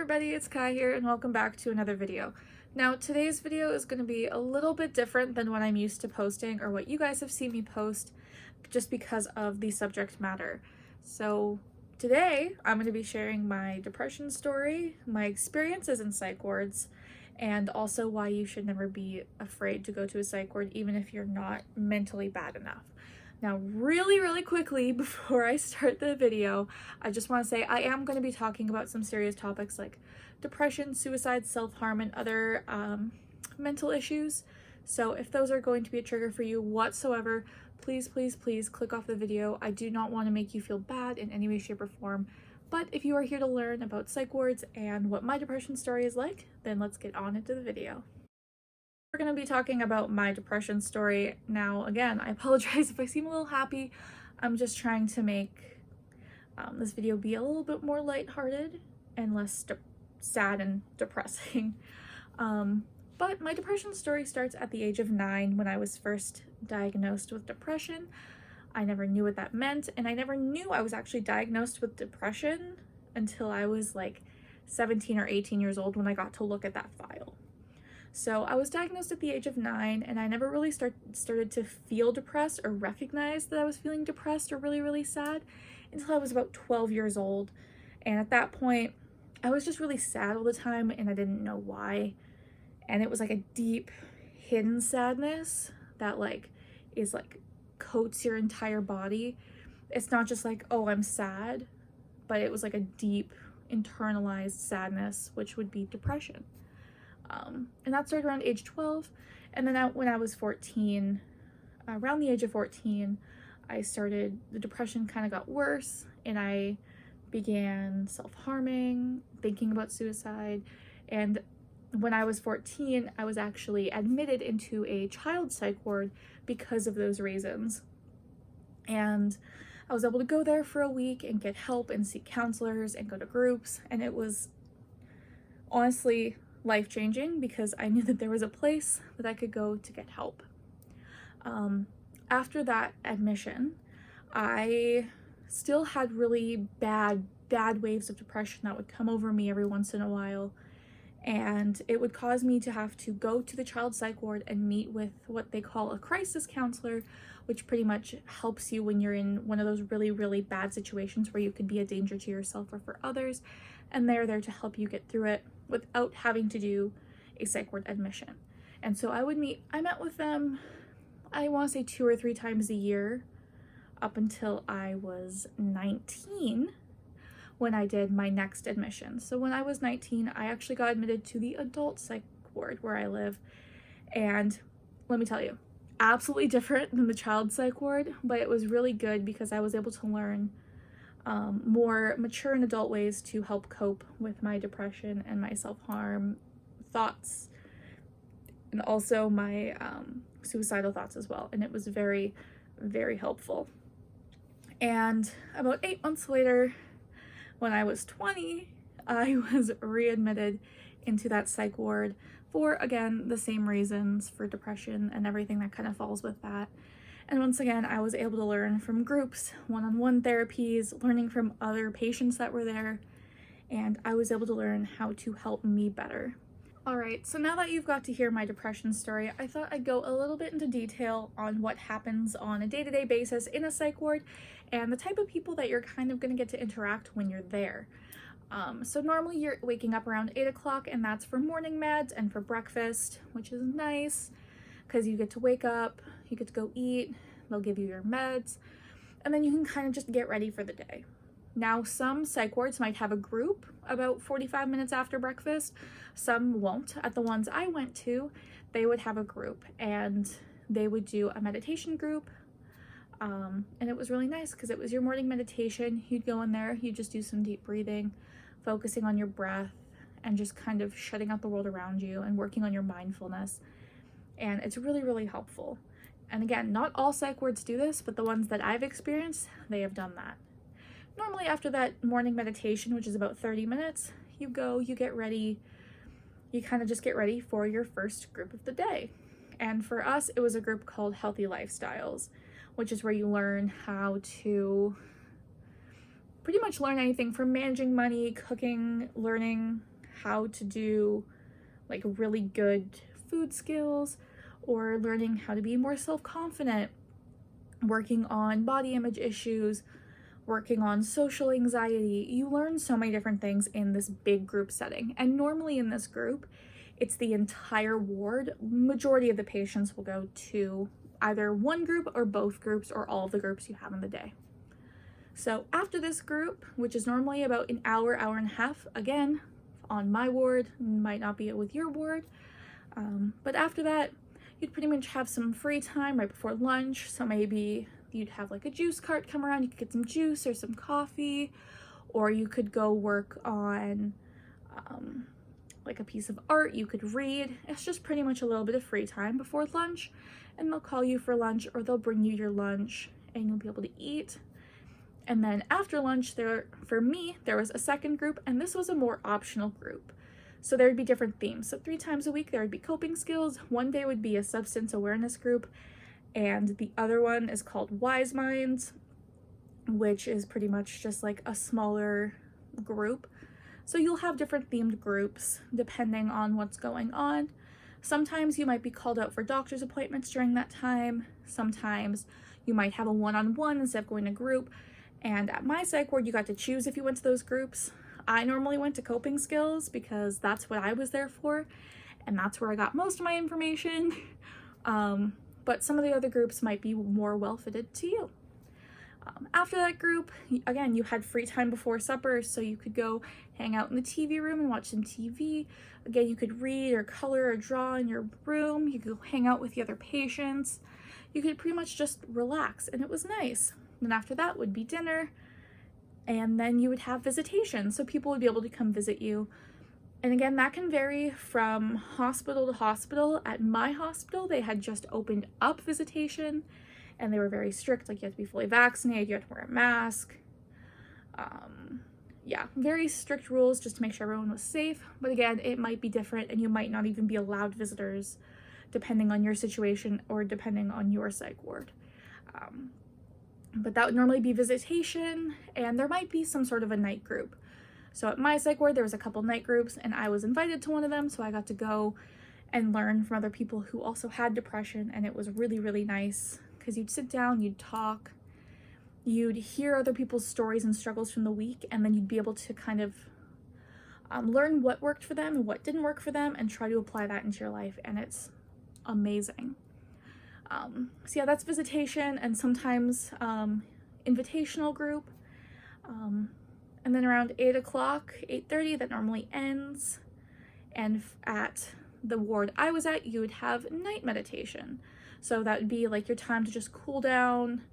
everybody, it's Kai here and welcome back to another video. Now today's video is going to be a little bit different than what I'm used to posting or what you guys have seen me post just because of the subject matter. So today I'm going to be sharing my depression story, my experiences in psych wards, and also why you should never be afraid to go to a psych ward even if you're not mentally bad enough. Now, really quickly before I start the video, I just want to say I am going to be talking about some serious topics like depression, suicide, self-harm, and other mental issues. So if those are going to be a trigger for you whatsoever, please click off the video. I do not want to make you feel bad in any way, shape, or form. But if you are here to learn about psych wards and what my depression story is like, then let's get on into the video. We're going to be talking about my depression story. Now, again, I apologize if I seem a little happy. I'm just trying to make this video be a little bit more lighthearted and less sad and depressing. But my depression story starts at the age of 9 when I was first diagnosed with depression. I never knew what that meant, and I never knew I was actually diagnosed with depression until I was like 17 or 18 years old when I got to look at that file. So I was diagnosed at the age of 9, and I never really started to feel depressed or recognize that I was feeling depressed or really sad until I was about 12 years old. And at that point, I was just really sad all the time, and I didn't know why. And it was like a deep, hidden sadness that coats your entire body. It's not just like, oh, I'm sad, but it was like a deep, internalized sadness, which would be depression. And that started around age 12, and then when I was 14, around the age of 14, the depression kind of got worse, and I began self-harming, thinking about suicide, and when I was 14, I was actually admitted into a child psych ward because of those reasons. And I was able to go there for a week and get help and seek counselors and go to groups, and it was honestly life-changing because I knew that there was a place that I could go to get help. After that admission, I still had really bad waves of depression that would come over me every once in a while, and it would cause me to have to go to the child psych ward and meet with what they call a crisis counselor, which pretty much helps you when you're in one of those really bad situations where you could be a danger to yourself or for others, and they're there to help you get through it without having to do a psych ward admission. And so I met with them, I want to say 2 or 3 times a year up until I was 19 when I did my next admission. So when I was 19, I actually got admitted to the adult psych ward where I live. And let me tell you, absolutely different than the child psych ward, but it was really good because I was able to learn more mature and adult ways to help cope with my depression and my self-harm thoughts, and also my suicidal thoughts as well. And it was very helpful. And about 8 months later, when I was 20, I was readmitted into that psych ward for, again, the same reasons, for depression and everything that kind of falls with that. And once again, I was able to learn from groups, one-on-one therapies, learning from other patients that were there, and I was able to learn how to help me better. Alright, so now that you've got to hear my depression story, I thought I'd go a little bit into detail on what happens on a day-to-day basis in a psych ward and the type of people that you're kind of going to get to interact when you're there. So normally you're waking up around 8 o'clock, and that's for morning meds and for breakfast, which is nice because you get to wake up, you get to go eat, they'll give you your meds, and then you can kind of just get ready for the day. Now, some psych wards might have a group about 45 minutes after breakfast. Some won't. At the ones I went to, they would have a group, and they would do a meditation group. And it was really nice because it was your morning meditation. You'd go in there, you'd just do some deep breathing, focusing on your breath, and just kind of shutting out the world around you and working on your mindfulness. And it's really helpful. And again, not all psych wards do this, but the ones that I've experienced, they have done that. Normally after that morning meditation, which is about 30 minutes, you go, you get ready, you kind of just get ready for your first group of the day. And for us, it was a group called Healthy Lifestyles, which is where you learn how to pretty much learn anything from managing money, cooking, learning how to do like really good food skills, or learning how to be more self-confident, working on body image issues, working on social anxiety. You learn so many different things in this big group setting. And normally in this group, it's the entire ward. Majority of the patients will go to either one group or both groups or all of the groups you have in the day. So after this group, which is normally about an hour, hour and a half, again, on my ward, might not be with your ward, but after that, you'd pretty much have some free time right before lunch. So maybe you'd have like a juice cart come around, you could get some juice or some coffee, or you could go work on like a piece of art, you could read. It's just pretty much a little bit of free time before lunch, and they'll call you for lunch or they'll bring you your lunch and you'll be able to eat. And then after lunch, for me, there was a second group, and this was a more optional group. So there would be different themes. So 3 times a week, there would be coping skills. One day would be a substance awareness group, and the other one is called Wise Minds, which is pretty much just like a smaller group. So you'll have different themed groups depending on what's going on. Sometimes you might be called out for doctor's appointments during that time. Sometimes you might have a one-on-one instead of going to group. And at my psych ward, you got to choose if you went to those groups. I normally went to coping skills because that's what I was there for, and that's where I got most of my information. But some of the other groups might be more well-fitted to you. After that group, again, you had free time before supper, so you could go hang out in the TV room and watch some TV. Again, you could read or color or draw in your room. You could go hang out with the other patients. You could pretty much just relax, and it was nice. Then after that would be dinner, and then you would have visitation, so people would be able to come visit you. And again, that can vary from hospital to hospital. At my hospital, they had just opened up visitation, and they were very strict, like you had to be fully vaccinated, you had to wear a mask. Yeah, very strict rules just to make sure everyone was safe. But again, it might be different, and you might not even be allowed visitors depending on your situation or depending on your psych ward. But that would normally be visitation, and there might be some sort of a night group. So at my psych ward, there was a couple night groups, and I was invited to one of them, so I got to go and learn from other people who also had depression, and it was really, really nice, because you'd sit down, you'd talk, you'd hear other people's stories and struggles from the week, and then you'd be able to kind of learn what worked for them and what didn't work for them, and try to apply that into your life, and it's amazing. So yeah, that's visitation, and sometimes invitational group. And then around 8 o'clock, 8:30, that normally ends. And at the ward I was at, you would have night meditation. So that would be like your time to just cool down,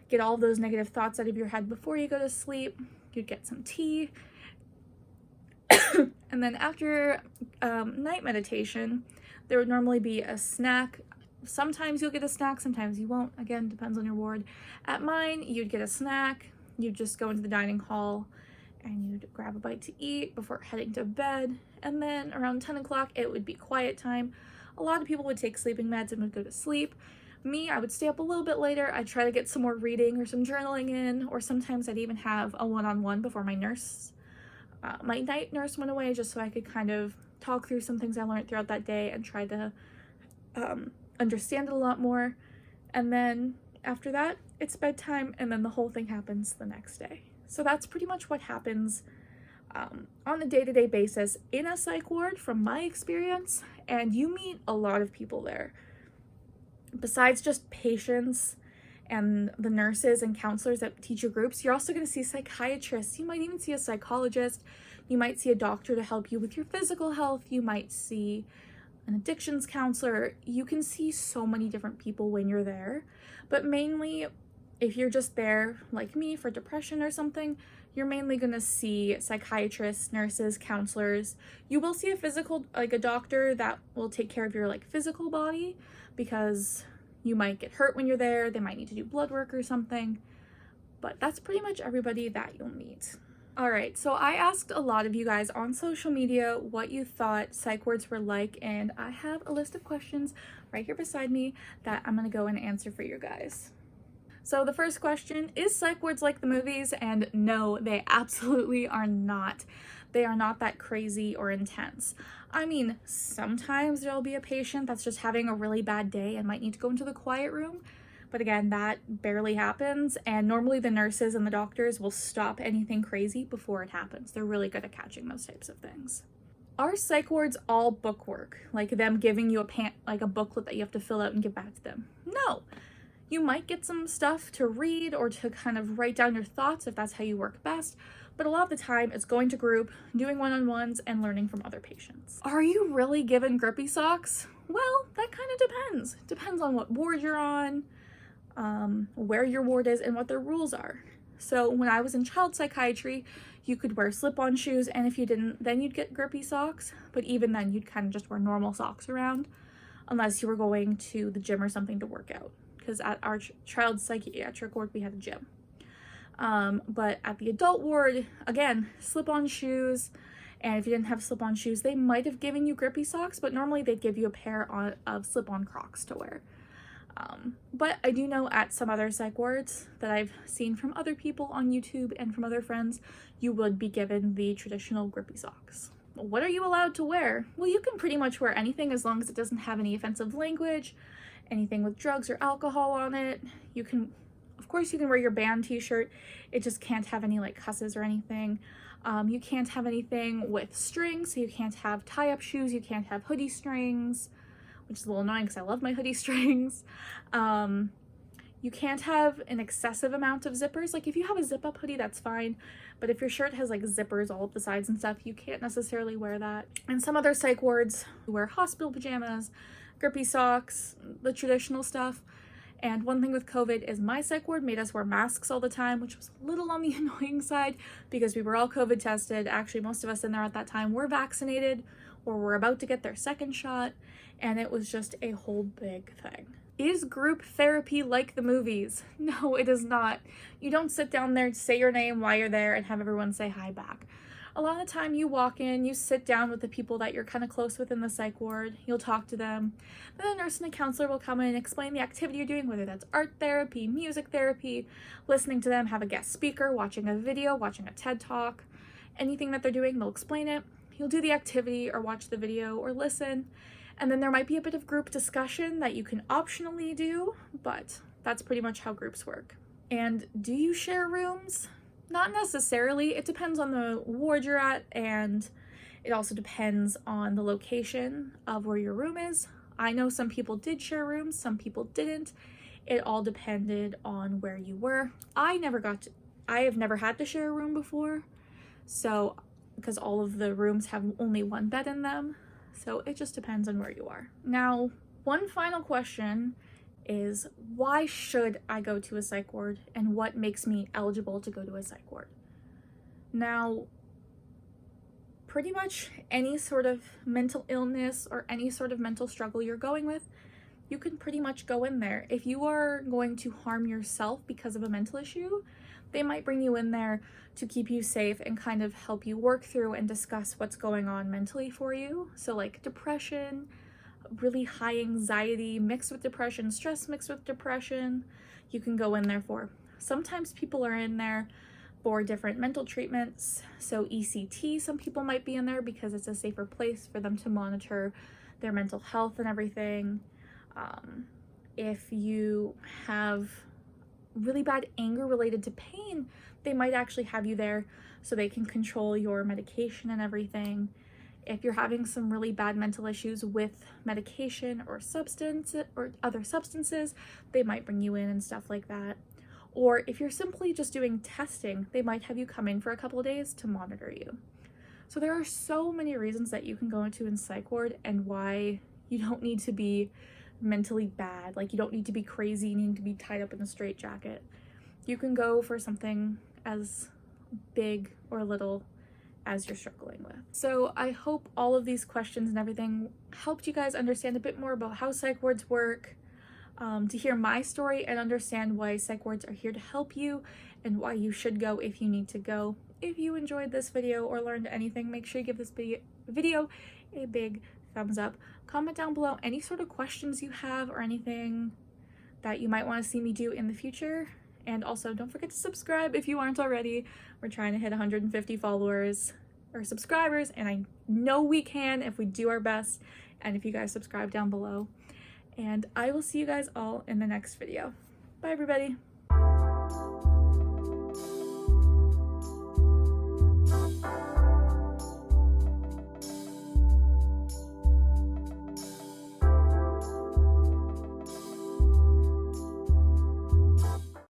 get all those negative thoughts out of your head before you go to sleep. You'd get some tea. And then after night meditation, there would normally be a snack. Sometimes you'll get a snack, sometimes you won't. Again, depends on your ward. At mine, you'd get a snack. You'd just go into the dining hall and you'd grab a bite to eat before heading to bed. And then around 10 o'clock, it would be quiet time. A lot of people would take sleeping meds and would go to sleep. Me, I would stay up a little bit later. I'd try to get some more reading or some journaling in, or sometimes I'd even have a one-on-one before my night nurse went away, just so I could kind of talk through some things I learned throughout that day and try to understand it a lot more. And then after that, it's bedtime, and then the whole thing happens the next day. So that's pretty much what happens on a day-to-day basis in a psych ward from my experience. And you meet a lot of people there. Besides just patients and the nurses and counselors that teach your groups, you're also going to see psychiatrists. You might even see a psychologist. You might see a doctor to help you with your physical health. You might see an addictions counselor. You can see so many different people when you're there, but mainly if you're just there like me for depression or something, you're mainly going to see psychiatrists, nurses, counselors. You will see a doctor that will take care of your physical body, because you might get hurt when you're there. They might need to do blood work or something, but that's pretty much everybody that you'll meet. All right, so I asked a lot of you guys on social media what you thought psych wards were like, and I have a list of questions right here beside me that I'm gonna go and answer for you guys. So the first question, is psych wards like the movies? And no, they absolutely are not. They are not that crazy or intense. I mean, sometimes there'll be a patient that's just having a really bad day and might need to go into the quiet room. But again, that barely happens. And normally the nurses and the doctors will stop anything crazy before it happens. They're really good at catching those types of things. Are psych wards all bookwork? Like them giving you a booklet that you have to fill out and give back to them? No. You might get some stuff to read or to kind of write down your thoughts if that's how you work best, but a lot of the time it's going to group, doing one-on-ones, and learning from other patients. Are you really given grippy socks? Well, that kind of depends. Depends on what ward you're on, where your ward is, and what their rules are. So when I was in child psychiatry, you could wear slip-on shoes, and if you didn't, then you'd get grippy socks, but even then you'd kind of just wear normal socks around, unless you were going to the gym or something to work out. Because at our child psychiatric ward, we had a gym. But at the adult ward, again, slip-on shoes, and if you didn't have slip-on shoes, they might have given you grippy socks, but normally they'd give you a pair of slip-on Crocs to wear. But I do know at some other psych wards that I've seen from other people on YouTube and from other friends, you would be given the traditional grippy socks. What are you allowed to wear? Well, you can pretty much wear anything as long as it doesn't have any offensive language, anything with drugs or alcohol on it. You can, of course, you can wear your band t-shirt. It just can't have any like cusses or anything. You can't have anything with strings, so you can't have tie-up shoes, you can't have hoodie strings, which is a little annoying because I love my hoodie strings. You can't have an excessive amount of zippers. Like if you have a zip-up hoodie, that's fine, but if your shirt has like zippers all up the sides and stuff, you can't necessarily wear that. And some other psych wards wear hospital pajamas, grippy socks, the traditional stuff. And one thing with COVID is my psych ward made us wear masks all the time, which was a little on the annoying side because we were all COVID tested. Actually, most of us in there at that time were vaccinated or were about to get their second shot, and it was just a whole big thing. Is group therapy like the movies? No, it is not. You don't sit down there, say your name while you're there, and have everyone say hi back. A lot of the time you walk in, you sit down with the people that you're kind of close with in the psych ward, you'll talk to them, then the nurse and the counselor will come in and explain the activity you're doing, whether that's art therapy, music therapy, listening to them, have a guest speaker, watching a video, watching a TED Talk, anything that they're doing, they'll explain it. You'll do the activity or watch the video or listen, and then there might be a bit of group discussion that you can optionally do, but that's pretty much how groups work. And do you share rooms? Not necessarily. It depends on the ward you're at, and it also depends on the location of where your room is. I know some people did share rooms, some people didn't. It all depended on where you were. I have never had to share a room before, so because all of the rooms have only one bed in them, so it just depends on where you are. Now, one final question is, why should I go to a psych ward, and what makes me eligible to go to a psych ward? Now, pretty much any sort of mental illness or any sort of mental struggle you're going with, you can pretty much go in there. If you are going to harm yourself because of a mental issue, they might bring you in there to keep you safe and kind of help you work through and discuss what's going on mentally for you. So like depression, really high anxiety mixed with depression, stress mixed with depression, you can go in there for. Sometimes people are in there for different mental treatments. So ECT, some people might be in there because it's a safer place for them to monitor their mental health and everything. If you have really bad anger related to pain, they might actually have you there so they can control your medication and everything. If you're having some really bad mental issues with medication or substance or other substances, they might bring you in and stuff like that. Or if you're simply just doing testing, they might have you come in for a couple of days to monitor you. So there are so many reasons that you can go into a psych ward and why you don't need to be mentally bad. Like you don't need to be crazy, you need to be tied up in a straitjacket. You can go for something as big or little as you're struggling with. So I hope all of these questions and everything helped you guys understand a bit more about how psych wards work, to hear my story and understand why psych wards are here to help you and why you should go if you need to go. If you enjoyed this video or learned anything, make sure you give this video a big thumbs up. Comment down below any sort of questions you have or anything that you might want to see me do in the future. And also don't forget to subscribe if you aren't already. We're trying to hit 150 followers. our subscribers, and I know we can if we do our best, and if you guys subscribe down below. And I will see you guys all in the next video. Bye everybody.